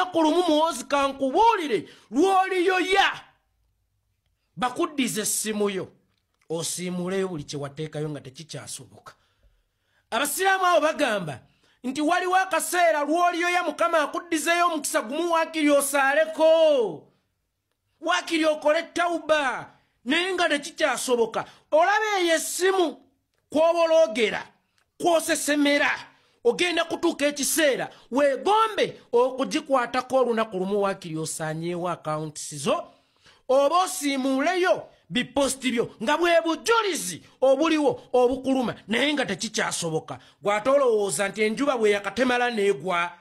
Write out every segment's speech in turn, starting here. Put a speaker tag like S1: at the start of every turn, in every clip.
S1: kulumu muwozi kankubulire lwoliyoya bakuddize essimu yo osiimuleyo buli kye wateekayo nga tekikyasoboka. Abasiraamu abo bagamba nti waliwo akaseera lwoliyoya Mukama akuddizeyo omukisa gumu waakiri osaaleko, waakiri okole tawuba, naye nga tekikyasoboka. Olaba eyo essimu kw'obologera kw'osesemera ogenda kutuuka ekiseera weegombe okugikwatako olunaku lumu waakiri osaanyeewo akawunti zo oba osiimuuleyo biposti byo nga bwe bujulizi obuliwo obukuluma naye nga tekikyasoboka. Gw'ate olowooza nti enjuba bwe yakatemala n'egwa.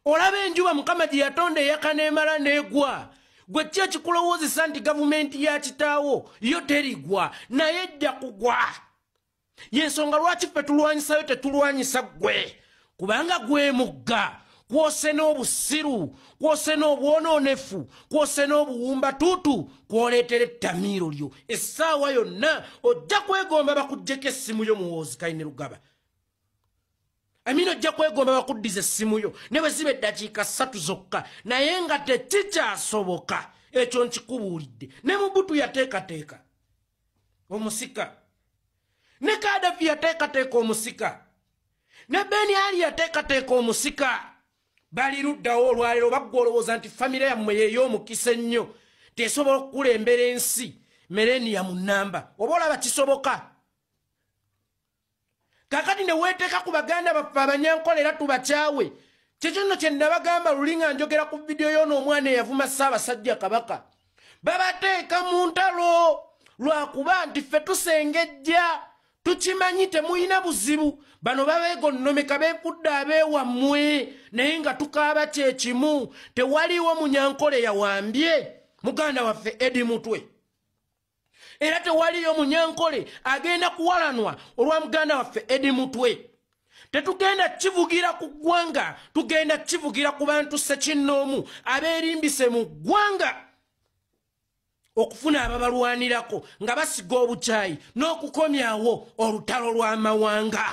S1: Olaba enjuba Mukama gye yatonda eyaka n'emala n'egwa. Gwe ki ekikulowoozesa nti gavumenti ya kitaawo yo terigwa naye ejja kugwa? Yensonga lwaki ffe tulwanyisayo tetulwanyisa ggwe? Kubanga gwe mugga kwose n'obusiru, kwose n'obwononefu, kwose n'obuwumbatuutu kwoleetera ettamiiro lyo. Essaawa yonna ojja kwegomba bakuggyeko essimu yo muwoozi Kayini Rugaba. Amino ojja kwegomba bakuddiza essimu yo ne bwe ziba eddakiika 3 zokka naye nga tekikyasoboka. Ekyo nkikubuulidde. Ne Mobutu yateekateeka omusika, ne Kadafi yateekateeka omusika, ne Ben Ali yateekateeka omusika. Bali luddawo olwaleero baggwa olowooza nti famire yammwe y'ey'omukisa ennyo tesobola okukulembera ensi millennium nnamba. Oba olaba kisoboka? Kakati ne weeteeka ku baganda baffe Abanyankole era tubakyawe. Kyekyo nno kye nabagamba luli nga njogera ku vidiyo y'ono omwana eyavuma Ssaabasajja Kabaka. Babateeka mu ntalo lwakuba nti ffe tusengejja tukimanyi temuyina buzibu. Bano babeegonnomeka beefudde abeewammwe naye nga tukaaba kyekimu. Tewaliwo Munyankole yawambye muganda waffe Edi Mutwe, era tewaliyo Munyankole agenda kuwalanwa olwa muganda waffe Edi Mutwe. Tetugenda kivugira ku ggwanga, tugenda kivugira ku bantu ssekinnoomu abeerimbise mu ggwanga okufuna ababalwanirako nga basiga obukyayi n'okukomyawo olutalo lw'amawanga.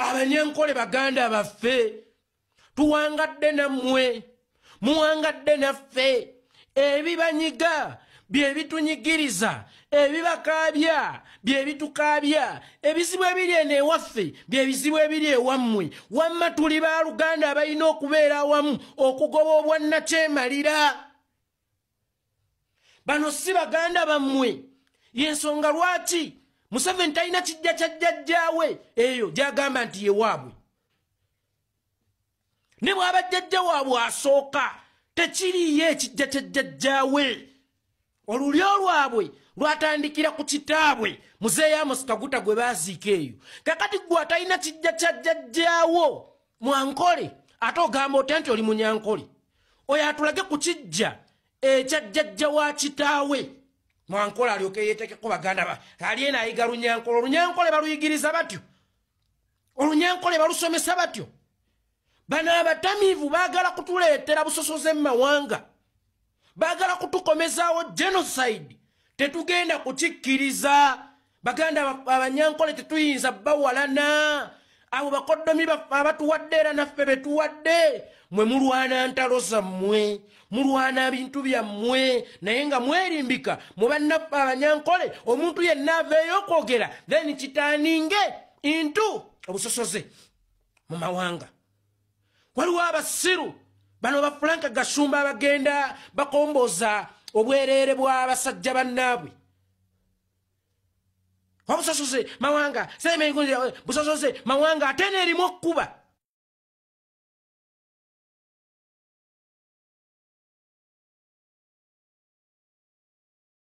S1: Abanyankole baganda baffe tuwangadde nammwe, muwangadde naffe. Ebibanyiga bye bitunyigiriza, ebibakaabya bye bitukaabya, ebizibu ebiri eno ewaffe bye bizibu ebiri ewammwe. Wamma tuli baaluganda abalina okubeera awamu okugoba obwannakyemalira. Bano si baganda bammwe. Yensonga lwaki Museveni talina kijja kya jjajjaawe eyo gy'agamba nti ye waabwe. Ne bw'aba jjajja waabwe asooka tekiriyo ekijja kya jjajjaawe. Olulyo lwabwe lwatandikira ku kitaabwe Muzeeyi Amos Kaguta gwe baaziika eyo. Kakati gwe atalina kijja kya jjajjaawo Mwankole ate ogamba otya nti oli Munyankole? Oyo atulage ku kijja ekya jjajja wa kitaawe. Mwankole alyoke yeetekeko baganda ba ali eno ayiga Lunyankole. Olunyankole baluyigiriza batyo, Olunyankole balusomesa batyo. Bano abatamiivu baagala kutuleetera busosoze mu mawanga, baagala kutukomezaawo genocide. Tetugenda kukikkiriza. Baganda Abanyankole tetuyinza bawalana. Abo bakoddomi baffe abatuwadde era naffe betuwadde. Mwe mulwana ntalo zammwe, mulwana bintu byammwe naye nga mwerimbika mu bannaffe Abanyankole. Omuntu yenna aveeyo okwogera then kitaaninge intu obusosoze mu mawanga. Waliwo abasiru bano ba Frank Gashumba abagenda bakomboza obwereere bw'abasajja bannaabwe. Obusosoze mawanga, busosoze mawanga ate n'erimu okkuba.